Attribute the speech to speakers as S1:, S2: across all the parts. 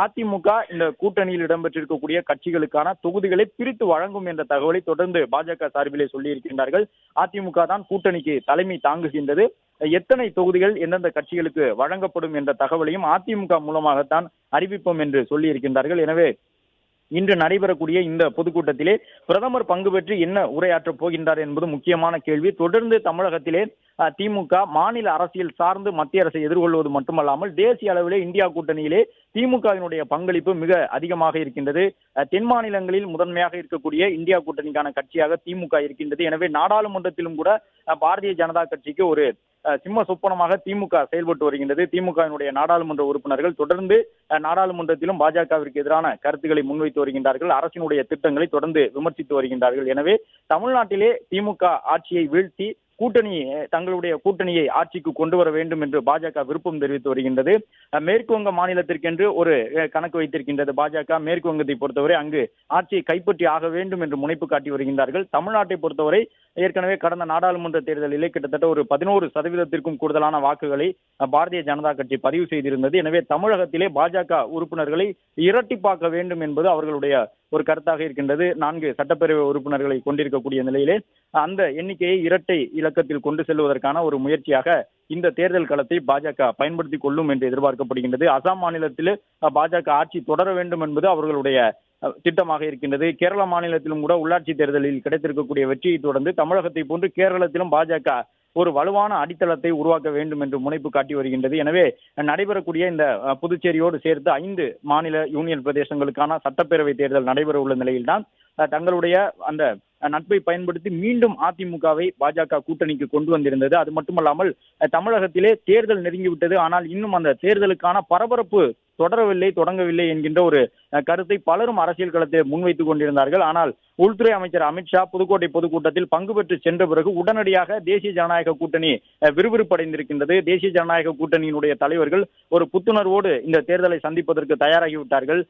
S1: அதிமுக இந்த கூட்டணியில் இடம்பெற்றிருக்கக்கூடிய கட்சிகளுக்கான தொகுதிகளை பிரித்து வழங்கும் என்ற தகவலை தொடர்ந்து பாஜக சார்பிலே சொல்லியிருக்கின்றார்கள். அதிமுக தான் கூட்டணிக்கு தலைமை தாங்குகின்றது. எத்தனை தொகுதிகள் எந்தெந்த கட்சிகளுக்கு வழங்கப்படும் என்ற தகவலையும் அதிமுக மூலமாகத்தான் அறிவிப்போம் என்று சொல்லியிருக்கின்றார்கள். எனவே இன்று நடைபெறக்கூடிய இந்த பொதுக்கூட்டத்திலே பிரதமர் பங்கு பெற்று என்ன உரையாற்றப் போகின்றார் என்பது முக்கியமான கேள்வி. தொடர்ந்து தமிழகத்திலே திமுக மாநில அரசியல் சார்ந்து மத்திய அரசை எதிர்கொள்வது மட்டுமல்லாமல் தேசிய அளவிலே இந்தியா கூட்டணியிலே திமுகவினுடைய பங்களிப்பு மிக அதிகமாக இருக்கின்றது. தென் மாநிலங்களில் முதன்மையாக இருக்கக்கூடிய இந்தியா கூட்டணிக்கான கட்சியாக திமுக இருக்கின்றது. எனவே நாடாளுமன்றத்திலும் கூட பாரதிய ஜனதா கட்சிக்கு ஒரு சிம்ம சொப்பனமாக திமுக செயல்பட்டு வருகின்றது. திமுகவினுடைய நாடாளுமன்ற உறுப்பினர்கள் தொடர்ந்து நாடாளுமன்றத்திலும் பாஜகவிற்கு எதிரான கருத்துக்களை முன்வைத்து வருகின்றார்கள். அரசினுடைய திட்டங்களை தொடர்ந்து விமர்சித்து வருகின்றார்கள். எனவே தமிழ்நாட்டிலே திமுக ஆட்சியை வீழ்த்தி தங்களுடைய கூட்டணியை ஆட்சிக்கு கொண்டு வர வேண்டும் என்று பாஜக விருப்பம் தெரிவித்து வருகின்றது. மேற்கு வங்க மாநிலத்திற்கென்று ஒரு கணக்கு வைத்திருக்கின்றது பாஜக. மேற்கு வங்கத்தை பொறுத்தவரை அங்கு ஆட்சியை கைப்பற்றி ஆக வேண்டும் என்று முனைப்பு காட்டி வருகின்றார்கள். தமிழ்நாட்டை பொறுத்தவரை ஏற்கனவே கடந்த நாடாளுமன்ற தேர்தலிலே கிட்டத்தட்ட ஒரு 11% கூடுதலான வாக்குகளை பாரதிய ஜனதா கட்சி பதிவு செய்திருந்தது. எனவே தமிழகத்திலே பாஜக உறுப்பினர்களை இரட்டிப்பாக்க வேண்டும் என்பது அவர்களுடைய ஒரு கருத்தாக இருக்கின்றது. 4 சட்டப்பேரவை உறுப்பினர்களை கொண்டிருக்கக்கூடிய நிலையிலே அந்த எண்ணிக்கையை இரட்டை இலக்கத்தில் கொண்டு செல்வதற்கான ஒரு முயற்சியாக இந்த தேர்தல் களத்தை பாஜக பயன்படுத்திக் கொள்ளும் என்று எதிர்பார்க்கப்படுகின்றது. அசாம் மாநிலத்தில் பாஜக ஆட்சி தொடர வேண்டும் என்பது அவர்களுடைய திட்டமாக இருக்கின்றது. கேரள மாநிலத்திலும் கூட உள்ளாட்சி தேர்தலில் கிடைத்திருக்கக்கூடிய வெற்றியை தொடர்ந்து தமிழகத்தை போன்று கேரளத்திலும் பாஜக ஒரு வலுவான அடித்தளத்தை உருவாக்க வேண்டும் என்று முனைப்பு காட்டி வருகின்றது. எனவே நடைபெறக்கூடிய இந்த புதுச்சேரியோடு சேர்த்து 5 மாநில யூனியன் பிரதேசங்களுக்கான சட்டப்பேரவை தேர்தல் நடைபெற உள்ள நிலையில்தான் தங்களுடைய அந்த நட்பை பயன்படுத்தி மீண்டும் அதிமுகவை பாஜக கூட்டணிக்கு கொண்டு வந்திருந்தது. அது மட்டுமல்லாமல் தமிழகத்திலே தேர்தல் நெருங்கிவிட்டது, ஆனால் இன்னும் அந்த தேர்தலுக்கான பரபரப்பு தொடங்கவில்லை என்கின்ற ஒரு கருத்தை பலரும் அரசியல் களத்தில் முன்வைத்துக் கொண்டிருந்தார்கள். ஆனால் உள்துறை அமைச்சர் அமித்ஷா புதுக்கோட்டை பொதுக்கூட்டத்தில் பங்கு பெற்று சென்ற பிறகு உடனடியாக தேசிய ஜனநாயக கூட்டணி விறுவிறுப்படைந்திருக்கின்றது. தேசிய ஜனநாயக கூட்டணியினுடைய தலைவர்கள் ஒரு புத்துணர்வோடு இந்த தேர்தலை சந்திப்பதற்கு தயாராகிவிட்டார்கள்.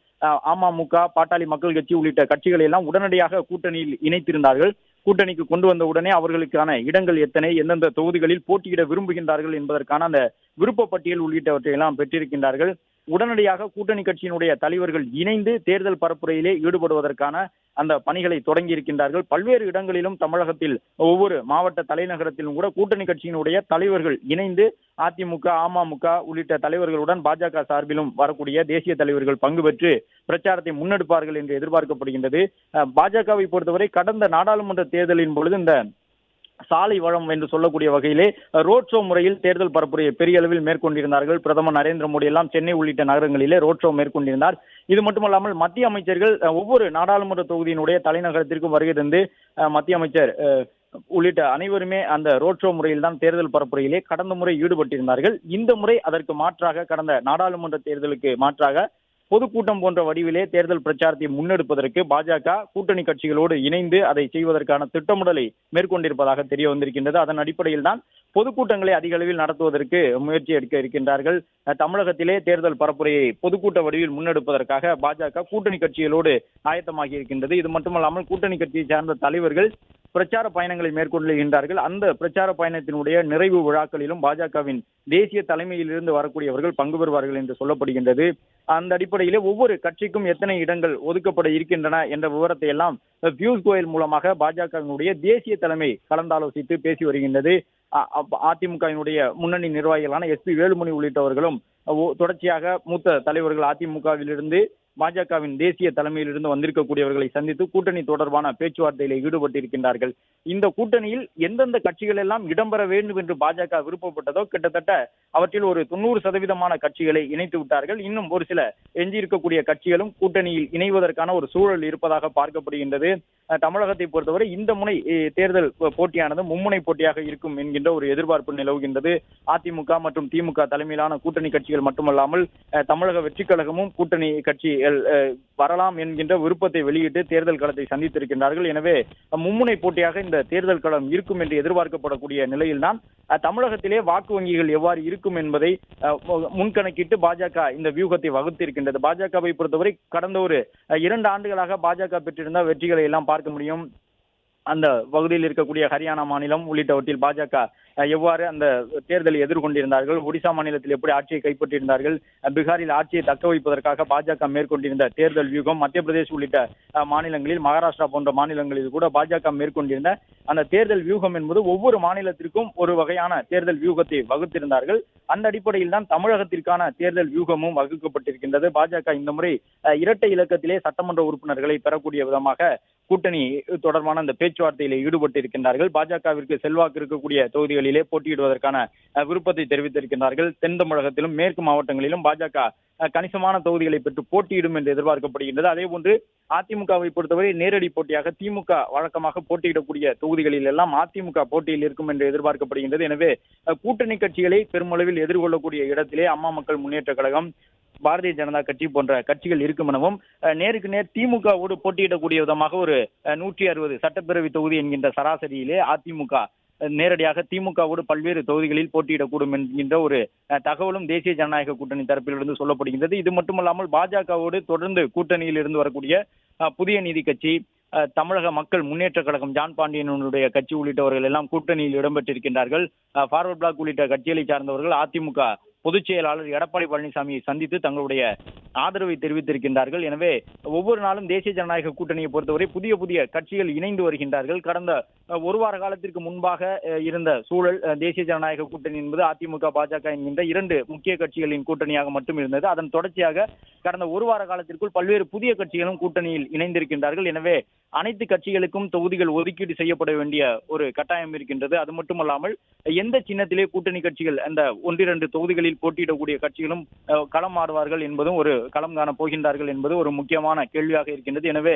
S1: அமமுக, பாட்டாளி மக்கள் கட்சி உள்ளிட்ட கட்சிகளை எல்லாம் உடனடியாக கூட்டணியில் இணைத்திருந்தார்கள். கூட்டணிக்கு கொண்டு வந்த உடனே அவர்களுக்கான இடங்கள் எத்தனை, எந்தெந்த தொகுதிகளில் போட்டியிட விரும்புகின்றார்கள் என்பதற்கான அந்த விருப்ப பட்டியல் உள்ளிட்டவற்றை எல்லாம் பெற்றிருக்கின்றார்கள். உடனடியாக கூட்டணி கட்சியினுடைய தலைவர்கள் இணைந்து தேர்தல் பரப்புரையிலே ஈடுபடுவதற்கான அந்த பணிகளை தொடங்கி இருக்கின்றார்கள். பல்வேறு இடங்களிலும் தமிழகத்தில் ஒவ்வொரு மாவட்ட தலைநகரத்திலும் கூட கூட்டணி கட்சியினுடைய தலைவர்கள் இணைந்து அதிமுக, அமமுக உள்ளிட்ட தலைவர்களுடன் பாஜக சார்பிலும் வரக்கூடிய தேசிய தலைவர்கள் பங்கு பெற்று பிரச்சாரத்தை முன்னெடுப்பார்கள் என்று எதிர்பார்க்கப்படுகின்றது. பாஜகவை பொறுத்தவரை கடந்த நாடாளுமன்ற தேர்தலின் பொழுது இந்த சாலை வளம் என்று சொல்லக்கூடிய வகையிலே ரோட் ஷோ முறையில் தேர்தல் பரப்புரையை பெரிய அளவில் மேற்கொண்டிருந்தார்கள். பிரதமர் நரேந்திர மோடி எல்லாம் சென்னை உள்ளிட்ட நகரங்களிலே ரோட் ஷோ மேற்கொண்டிருந்தார். இது மட்டுமல்லாமல் மத்திய அமைச்சர்கள் ஒவ்வொரு நாடாளுமன்ற தொகுதியினுடைய தலைநகரத்திற்கும் வருகை தந்து மத்திய அமைச்சர் உள்ளிட்ட அனைவருமே அந்த ரோட் ஷோ முறையில் தான் தேர்தல் பரப்புரையிலே கடந்த முறை ஈடுபட்டிருந்தார்கள். இந்த முறை அதற்கு மாற்றாக கடந்த நாடாளுமன்ற தேர்தலுக்கு மாற்றாக பொதுக்கூட்டம் போன்ற வடிவிலே தேர்தல் பிரச்சாரத்தை முன்னெடுப்பதற்கு பாஜக கூட்டணி கட்சிகளோடு இணைந்து அதை செய்வதற்கான திட்டமிடலை மேற்கொண்டிருப்பதாக தெரிய வந்திருக்கின்றது. அதன் அடிப்படையில் தான் பொதுக்கூட்டங்களை அதிக அளவில் நடத்துவதற்கு முயற்சி எடுக்க இருக்கின்றார்கள். தமிழகத்திலே தேர்தல் பரப்புரையை பொதுக்கூட்ட வடிவில் முன்னெடுப்பதற்காக பாஜக கூட்டணி கட்சிகளோடு ஆயத்தமாகி இருக்கின்றது. இது மட்டுமல்லாமல் கூட்டணி கட்சியை சார்ந்த தலைவர்கள் பிரச்சார பயணங்களை மேற்கொள்கின்றார்கள். அந்த பிரச்சார பயணத்தினுடைய நிறைவு விழாக்களிலும் பாஜகவின் தேசிய தலைமையில் இருந்து வரக்கூடியவர்கள் பங்கு பெறுவார்கள் என்று சொல்லப்படுகின்றது. அந்த அடிப்படையிலே ஒவ்வொரு கட்சிக்கும் எத்தனை இடங்கள் ஒதுக்கப்பட இருக்கின்றன என்ற விவரத்தை எல்லாம் பியூஷ் கோயல் மூலமாக பாஜகவினுடைய தேசிய தலைமை கலந்தாலோசித்து பேசி வருகின்றது. அதிமுகவினுடைய முன்னணி நிர்வாகிகளான SP வேலுமணி உள்ளிட்டவர்களும் தொடர்ச்சியாக மூத்த தலைவர்கள் அதிமுகவிலிருந்து பாஜகவின் தேசிய தலைமையிலிருந்து வந்திருக்கக்கூடியவர்களை சந்தித்து கூட்டணி தொடர்பான பேச்சுவார்த்தையில் ஈடுபட்டிருக்கின்றார்கள். இந்த கூட்டணியில் எந்தெந்த கட்சிகள் எல்லாம் இடம்பெற வேண்டும் என்று பாஜக விருப்பப்பட்டதோ கிட்டத்தட்ட அவற்றில் ஒரு 90% கட்சிகளை இணைத்து விட்டார்கள். இன்னும் ஒரு சில எஞ்சியிருக்கக்கூடிய கட்சிகளும் கூட்டணியில் இணைவதற்கான ஒரு சூழல் இருப்பதாக பார்க்கப்படுகின்றது. தமிழகத்தை பொறுத்தவரை இந்த முனை தேர்தல் போட்டியானது மும்முனை போட்டியாக இருக்கும் என்கின்ற ஒரு எதிர்பார்ப்பு நிலவுகின்றது. அதிமுக மற்றும் திமுக தலைமையிலான கூட்டணி கட்சிகள் மட்டுமல்லாமல் தமிழக வெற்றிக் கழகமும் கூட்டணி கட்சி வரலாம் என்கின்ற விருப்பத்தை வெளியிட்டு தேர்தல் களத்தை சந்தித்திருக்கின்றார்கள். எனவே மும்முனை போட்டியாக இந்த தேர்தல் களம் இருக்கும் என்று எதிர்பார்க்கப்படக்கூடிய நிலையில்தான் தமிழகத்திலே வாக்கு வங்கிகள் எவ்வாறு இருக்கும் என்பதை முன்கணக்கிட்டு பாஜக இந்த வியூகத்தை வகுத்திருக்கின்றது. பாஜகவை பொறுத்தவரை கடந்த ஒரு 2 ஆண்டுகளாக பாஜக பெற்றிருந்த வெற்றிகளை எல்லாம் பார்க்க முடியும். அந்த பகுதியில் இருக்கக்கூடிய ஹரியானா மாநிலம் உள்ளிட்டவற்றில் பாஜக எவ்வாறு அந்த தேர்தலை எதிர்கொண்டிருந்தார்கள், ஒடிசா மாநிலத்தில் எப்படி ஆட்சியை கைப்பற்றியிருந்தார்கள், பீகாரில் ஆட்சியை தக்க வைப்பதற்காக பாஜக மேற்கொண்டிருந்த தேர்தல் வியூகம், மத்திய பிரதேஷ் உள்ளிட்ட மாநிலங்களில், மகாராஷ்டிரா போன்ற மாநிலங்களில் கூட பாஜக மேற்கொண்டிருந்த அந்த தேர்தல் வியூகம் என்பது ஒவ்வொரு மாநிலத்திற்கும் ஒரு வகையான தேர்தல் வியூகத்தை வகுத்திருந்தார்கள். அந்த அடிப்படையில் தான் தமிழகத்திற்கான தேர்தல் வியூகமும் வகுக்கப்பட்டிருக்கின்றது. பாஜக இந்த முறை இரட்டை இலக்கத்திலே சட்டமன்ற உறுப்பினர்களை பெறக்கூடிய விதமாக கூட்டணி தொடர்பான அந்த பேச்சுவார்த்தையில் ஈடுபட்டிருக்கின்றார்கள். பாஜகவிற்கு செல்வாக்கு இருக்கக்கூடிய தொகுதிகளிலே போட்டியிடுவதற்கான விருப்பத்தை தெரிவித்திருக்கின்றார்கள். தென் தமிழகத்திலும் மேற்கு மாவட்டங்களிலும் பாஜக கணிசமான தொகுதிகளை பெற்று போட்டியிடும் என்று எதிர்பார்க்கப்படுகின்றது. அதே போன்று அதிமுகவை பொறுத்தவரை நேரடி போட்டியாக திமுக வழக்கமாக போட்டியிடக்கூடிய தொகுதிகளில் எல்லாம் அதிமுக போட்டியில் இருக்கும் என்று எதிர்பார்க்கப்படுகின்றது. எனவே கூட்டணி கட்சிகளை பெருமளவில் எதிர்கொள்ளக்கூடிய இடத்திலே அம்மா மக்கள் முன்னேற்ற கழகம், பாரதிய ஜனதா கட்சி போன்ற கட்சிகள் இருக்கும் எனவும், நேருக்கு நேர் திமுகவோடு போட்டியிடக்கூடிய விதமாக ஒரு 160 சட்டப்பேரவை தொகுதி என்கின்ற சராசரியிலே அதிமுக நேரடியாக திமுகவோடு பல்வேறு தொகுதிகளில் போட்டியிடக்கூடும் என்கின்ற ஒரு தகவலும் தேசிய ஜனநாயக கூட்டணி தரப்பிலிருந்து சொல்லப்படுகின்றது. இது மட்டுமல்லாமல் பாஜகவோடு தொடர்ந்து கூட்டணியில் இருந்து வரக்கூடிய புதிய நீதி கட்சி, தமிழக மக்கள் முன்னேற்ற கழகம், ஜான் பாண்டியனுடைய கட்சி உள்ளிட்டவர்கள் எல்லாம் கூட்டணியில் இடம்பெற்றிருக்கின்றார்கள். ஃபார்வர்ட் பிளாக் உள்ளிட்ட கட்சிகளை சார்ந்தவர்கள் அதிமுக பொதுச் செயலாளர் எடப்பாடி பழனிசாமியை சந்தித்து தங்களுடைய ஆதரவை தெரிவித்திருக்கின்றார்கள். எனவே ஒவ்வொரு நாளும் தேசிய ஜனநாயக கூட்டணியை பொறுத்தவரை புதிய புதிய கட்சிகள் இணைந்து வருகின்றார்கள். கடந்த ஒரு வார காலத்திற்கு முன்பாக இருந்த சூழல், தேசிய ஜனநாயக கூட்டணி என்பது அதிமுக, பாஜக என்கின்ற இரண்டு முக்கிய கட்சிகளின் கூட்டணியாக மட்டும் இருந்தது. அதன் தொடர்ச்சியாக கடந்த ஒரு வார காலத்திற்குள் பல்வேறு புதிய கட்சிகளும் கூட்டணியில் இணைந்திருக்கின்றார்கள். எனவே அனைத்து கட்சிகளுக்கும் தொகுதிகள் ஒதுக்கீடு செய்யப்பட வேண்டிய ஒரு கட்டாயம் இருக்கின்றது. அது மட்டுமல்லாமல் எந்த சின்னத்திலே கூட்டணி கட்சிகள் அந்த ஒன்றிரண்டு தொகுதிகளில் போட்டியிடக்கூடிய கட்சிகளும் களம் ஆடுவார்கள் என்பதும், ஒரு களம் காண போகின்றார்கள் என்பது ஒரு முக்கியமான கேள்வியாக இருக்கின்றது. எனவே